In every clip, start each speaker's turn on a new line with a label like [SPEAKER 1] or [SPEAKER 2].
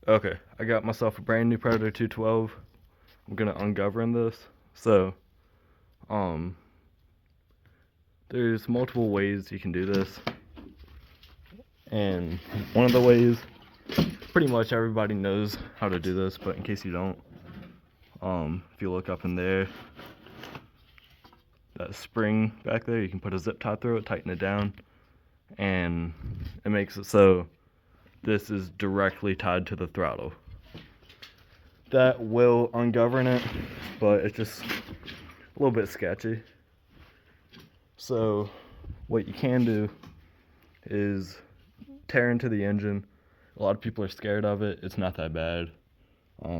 [SPEAKER 1] Okay, I got myself a brand new Predator 212. I'm gonna ungovern this. So, um, there's multiple ways you can do this, and one of the ways, pretty much everybody knows how to do this, but in case you don't, if you look up in there, that spring back there, you can put a zip tie through it, tighten it down, and it makes it so this is directly tied to the throttle. That will ungovern it, but it's just a little bit sketchy. So what you can do is tear into the engine. A lot of people are scared of it. It's not that bad.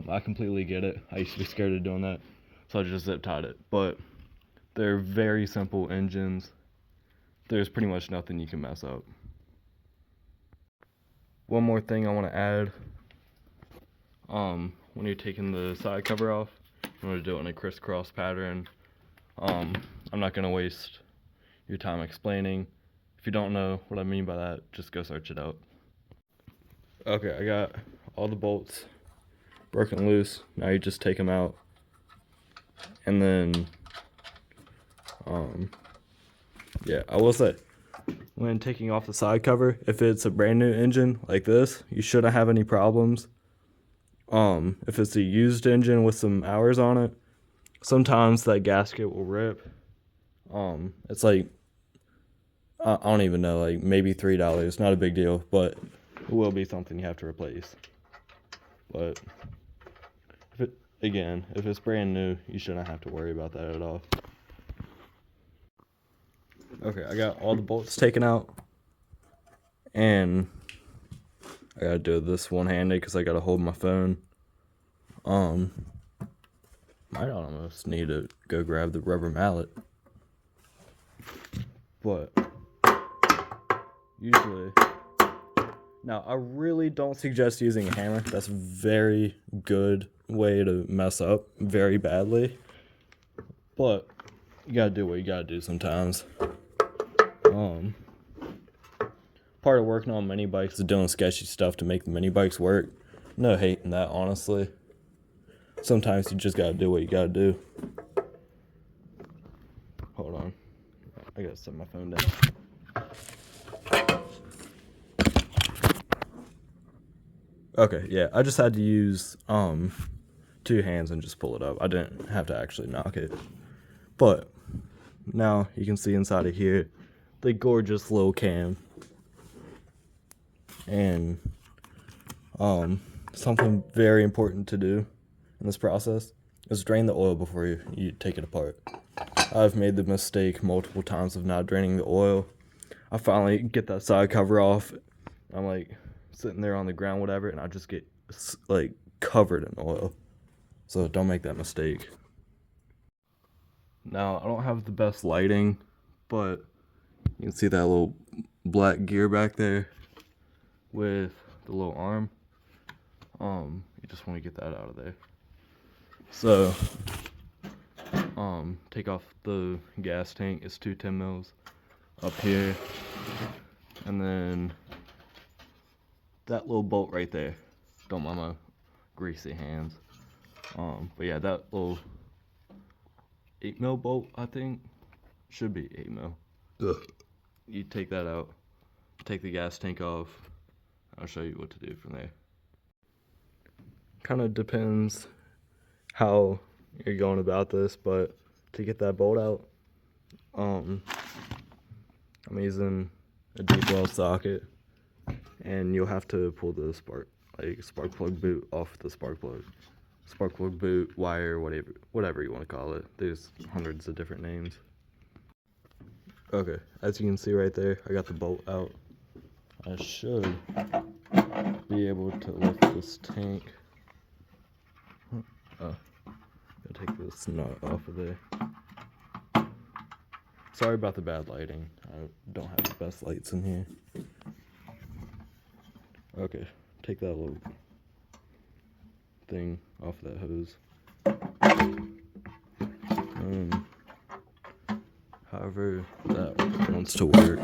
[SPEAKER 1] I completely get it. I used to be scared of doing that, so I just zip tied it. But they're very simple engines. There's pretty much nothing you can mess up. One more thing I want to add. When you're taking the side cover off, you want to do it in a crisscross pattern. I'm not going to waste your time explaining. If you don't know what I mean by that, just go search it out. Okay, I got all the bolts broken loose. Now you just take them out. And then, yeah, I will say, when taking off the side cover, if it's a brand new engine like this, you shouldn't have any problems. If it's a used engine with some hours on it, sometimes that gasket will rip. It's like, I don't even know, like maybe $3, not a big deal, but it will be something you have to replace. But if it's brand new, you shouldn't have to worry about that at all. Okay, I got all the bolts taken out, and I gotta do this one-handed because I gotta hold my phone. Might almost need to go grab the rubber mallet, but usually, now I really don't suggest using a hammer. That's a very good way to mess up very badly, but you gotta do what you gotta do sometimes. Part of working on mini bikes is doing sketchy stuff to make the mini bikes work. No hate in that, honestly. Sometimes you just gotta do what you gotta do. Hold on, I gotta set my phone down. Okay, yeah, I just had to use two hands and just pull it up. I didn't have to actually knock it. But now you can see inside of here the gorgeous little cam. And something very important to do in this process is drain the oil before you take it apart. I've made the mistake multiple times of not draining the oil. I finally get that side cover off. I'm like sitting there on the ground, whatever, and I just get like covered in oil. So don't make that mistake. Now, I don't have the best lighting, but you can see that little black gear back there with the little arm. You just want to get that out of there. So, take off the gas tank. It's 2 10 mils up here, and then that little bolt right there. Don't mind my greasy hands. But yeah, that little 8 mil bolt, I think, should be 8 mil. Ugh. You take that out, take the gas tank off. I'll show you what to do from there. Kind of depends how you're going about this, but to get that bolt out, I'm using a deep well socket, and you'll have to pull the spark plug boot off the spark plug boot, wire, whatever you want to call it. There's hundreds of different names. Okay, as you can see right there, I got the bolt out. I should be able to lift this tank. Gotta take this nut off of there. Sorry about the bad lighting. I don't have the best lights in here. Okay, take that little thing off that hose. However that wants to work.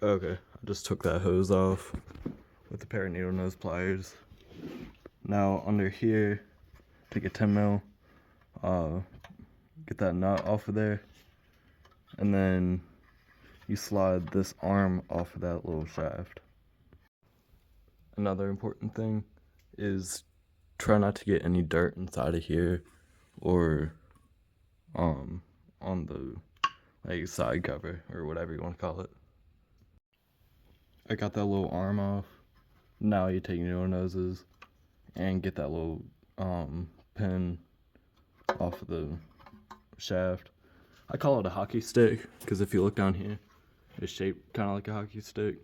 [SPEAKER 1] Okay, I just took that hose off with with a pair of needle nose pliers. Now under here, take a 10 mil, get that nut off of there, and then you slide this arm off of that little shaft. Another important thing is try not to get any dirt inside of here or on the like side cover or whatever you want to call it. I got that little arm off. Now you take needle noses and get that little pin off of the shaft. I call it a hockey stick because if you look down here, it's shaped kind of like a hockey stick,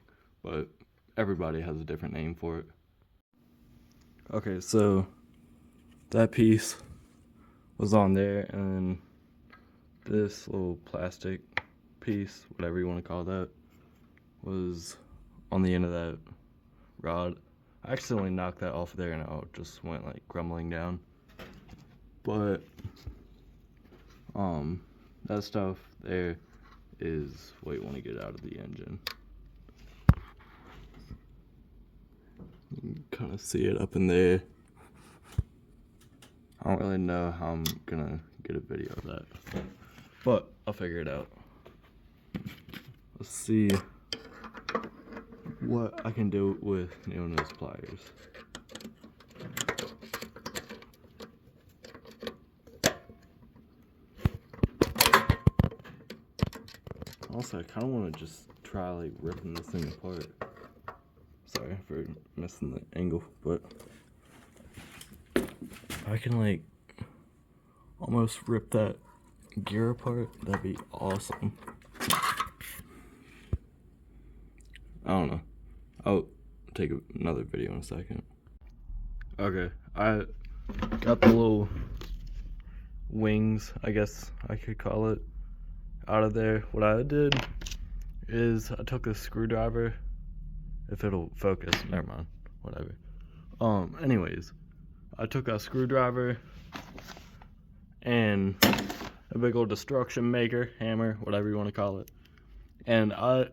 [SPEAKER 1] but everybody has a different name for it. Okay, so that piece was on there, and this little plastic piece, whatever you want to call that, was on the end of that rod. I accidentally knocked that off there and it just went like crumbling down. But that stuff there is what you want to get out of the engine. You can kind of see it up in there. I don't really know how I'm gonna get a video of that, but I'll figure it out. Let's see what I can do with needle nose pliers. Also, I kind of want to just try like ripping this thing apart. Sorry for missing the angle, but if I can like almost rip that gear apart, that'd be awesome. I don't know. I'll take another video in a second. Okay, I got the little wings, I guess I could call it, out of there. What I did is I took a screwdriver. If it'll focus, never mind, whatever. Anyways, I took a screwdriver and a big old destruction maker, hammer, whatever you want to call it, and I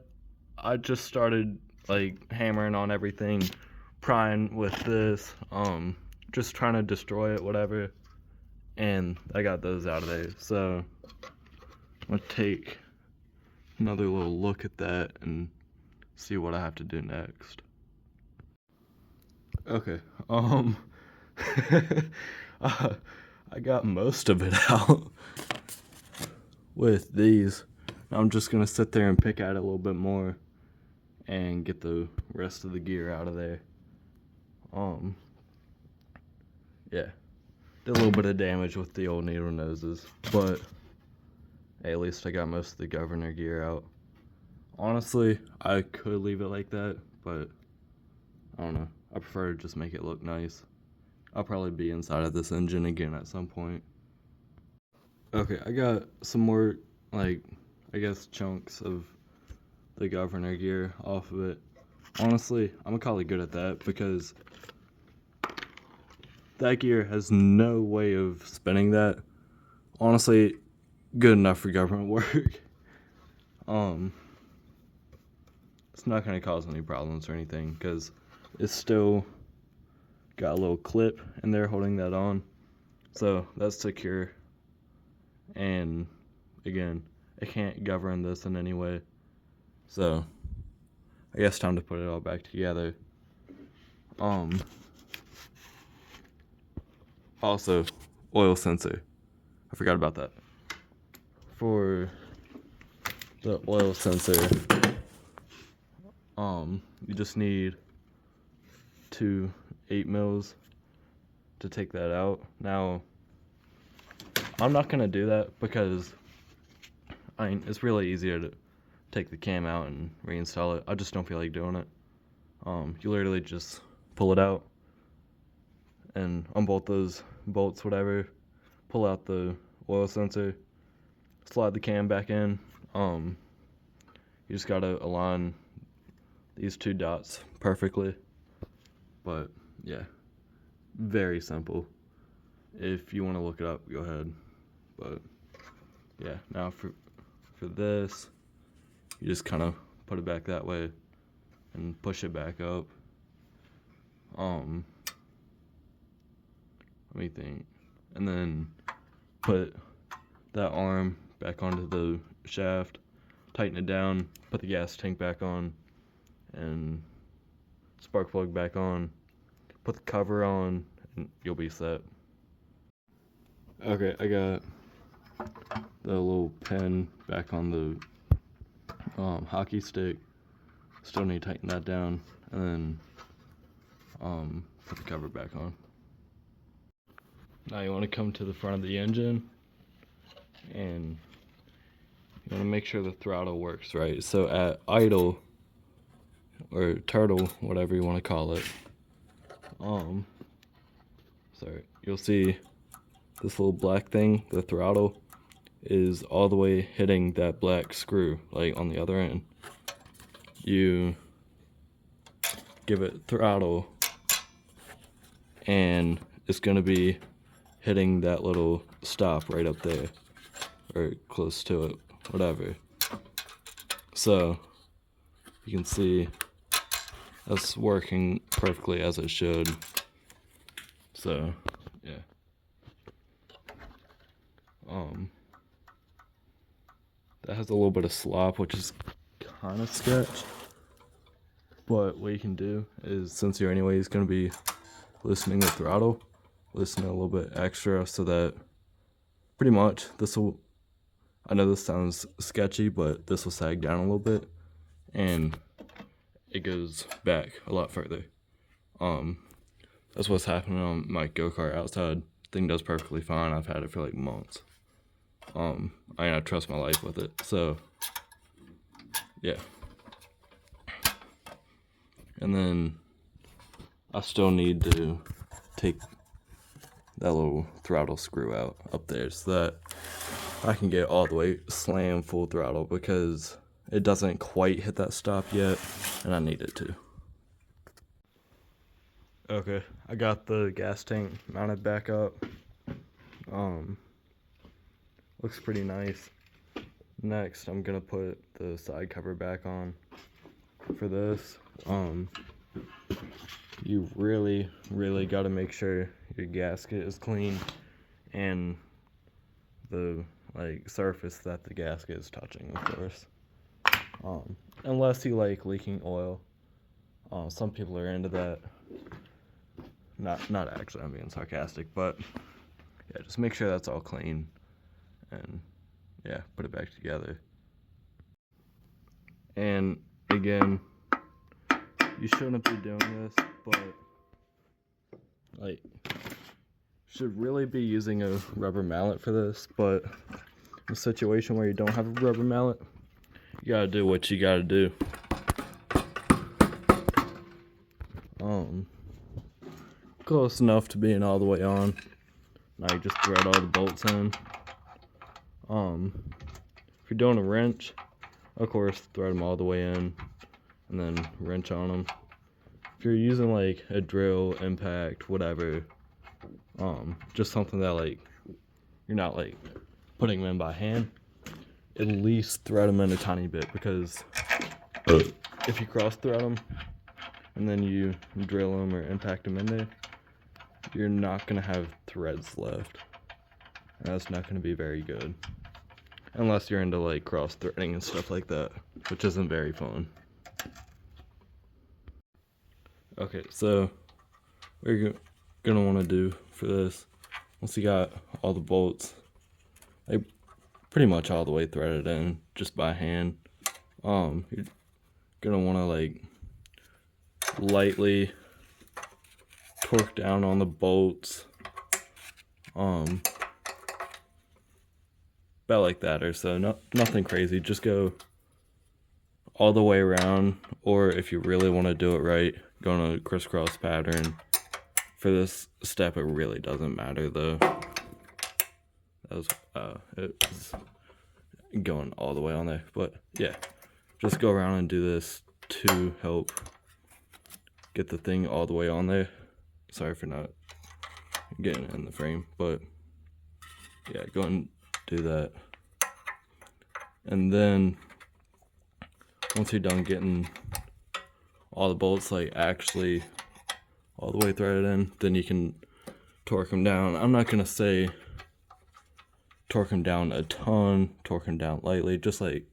[SPEAKER 1] just started like hammering on everything, prying with this, just trying to destroy it, whatever, and I got those out of there. So I'm gonna take another little look at that and see what I have to do next. Okay, I got most of it out with these. I'm just gonna sit there and pick at it a little bit more and get the rest of the gear out of there. Yeah, did a little bit of damage with the old needle noses, but hey, at least I got most of the governor gear out. Honestly, I could leave it like that, but I don't know. I prefer to just make it look nice. I'll probably be inside of this engine again at some point. Okay, I got some more, like, I guess chunks of the governor gear off of it. Honestly, I'm gonna call it good at that because that gear has no way of spinning that. Honestly, good enough for government work. It's not gonna cause any problems or anything because it's still got a little clip in there holding that on, so that's secure. And again, it can't govern this in any way, so I guess time to put it all back together. Also, oil sensor, I forgot about that. For the oil sensor, you just need 2 8mm to take that out. Now, I'm not gonna do that because I mean, it's really easy to take the cam out and reinstall it. I just don't feel like doing it. You literally just pull it out and on both those bolts, whatever, pull out the oil sensor, slide the cam back in. You just gotta align these 2 dots perfectly. But yeah, very simple. If you want to look it up, go ahead. But yeah, now for this, you just kind of put it back that way and push it back up, let me think. And then put that arm back onto the shaft, tighten it down, put the gas tank back on, and spark plug back on, put the cover on, and you'll be set. Okay, I got the little pin back on the hockey stick. Still need to tighten that down, and then put the cover back on. Now you want to come to the front of the engine, and you want to make sure the throttle works right. So at idle, or turtle, whatever you want to call it, sorry, you'll see this little black thing, the throttle, is all the way hitting that black screw, like on the other end. You give it throttle, and it's gonna be hitting that little stop right up there, or close to it, whatever. So you can see that's working perfectly as it should. So yeah. That has a little bit of slop, which is kind of sketch. But what you can do is, since you're anyways going to be loosening the throttle, loosen it a little bit extra so that pretty much this will, I know this sounds sketchy, but this will sag down a little bit and it goes back a lot further. That's what's happening on my go-kart outside. Thing does perfectly fine. I've had it for like months. I trust my life with it. So yeah. And then I still need to take that little throttle screw out up there so that I can get all the way slam full throttle, because it doesn't quite hit that stop yet and I need it to. Okay, I got the gas tank mounted back up. Looks pretty nice. Next, I'm gonna put the side cover back on. For this, you really got to make sure your gasket is clean and the surface that the gasket is touching, of course. Unless you like leaking oil. Some people are into that. Not actually, I'm being sarcastic, but yeah, just make sure that's all clean and yeah, put it back together. And again, you shouldn't be doing this, but should really be using a rubber mallet for this, but in a situation where you don't have a rubber mallet, you gotta do what you gotta do. Close enough to being all the way on. Now you just thread all the bolts in. If you're doing a wrench, of course, thread them all the way in and then wrench on them. If you're using like a drill, impact, whatever, just something that you're not putting them in by hand, at least thread them in a tiny bit, because if you cross thread them and then you drill them or impact them in there, you're not gonna have threads left. And that's not gonna be very good. Unless you're into cross threading and stuff like that, which isn't very fun. Okay, so what you're gonna want to do for this, once you got all the bolts pretty much all the way threaded in just by hand, you're gonna want to lightly torque down on the bolts, about like that or so. Nothing crazy, just go all the way around, or if you really want to do it right, go on a crisscross pattern. For this step, it really doesn't matter though. It was going all the way on there, but yeah, just go around and do this to help get the thing all the way on there. Sorry for not getting it in the frame, but yeah, go and do that. And then once you're done getting all the bolts actually all the way threaded in, then you can torque them down. I'm not gonna say torque them down a ton, torque them down lightly, just like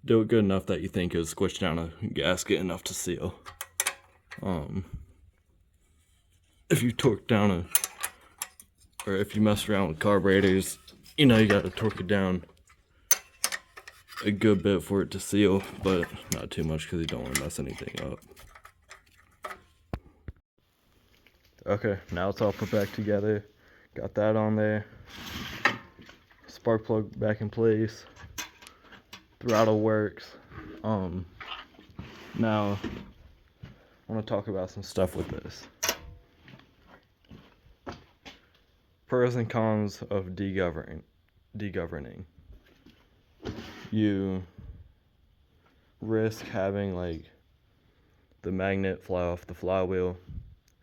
[SPEAKER 1] do it good enough that you think it'll squish down a gasket enough to seal. If you torque down or if you mess around with carburetors, you know you gotta torque it down a good bit for it to seal, but not too much because you don't want to mess anything up. Okay, now it's all put back together. Got that on there. Spark plug back in place. Throttle works. Now I want to talk about some stuff with this. Pros and cons of degoverning. You risk having like the magnet fly off the flywheel.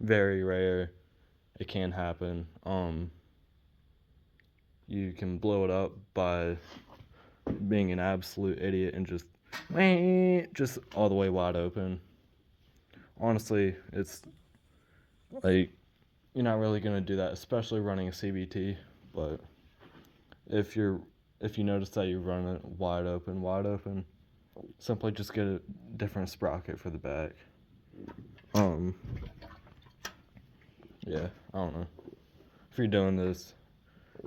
[SPEAKER 1] Very rare. It can happen. You can blow it up by being an absolute idiot and just all the way wide open. Honestly, it's like you're not really gonna do that, especially running a CVT. But if you notice that you run it wide open, simply just get a different sprocket for the back. Yeah, I don't know. If you're doing this,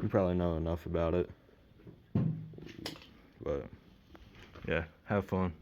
[SPEAKER 1] you probably know enough about it. But yeah, have fun.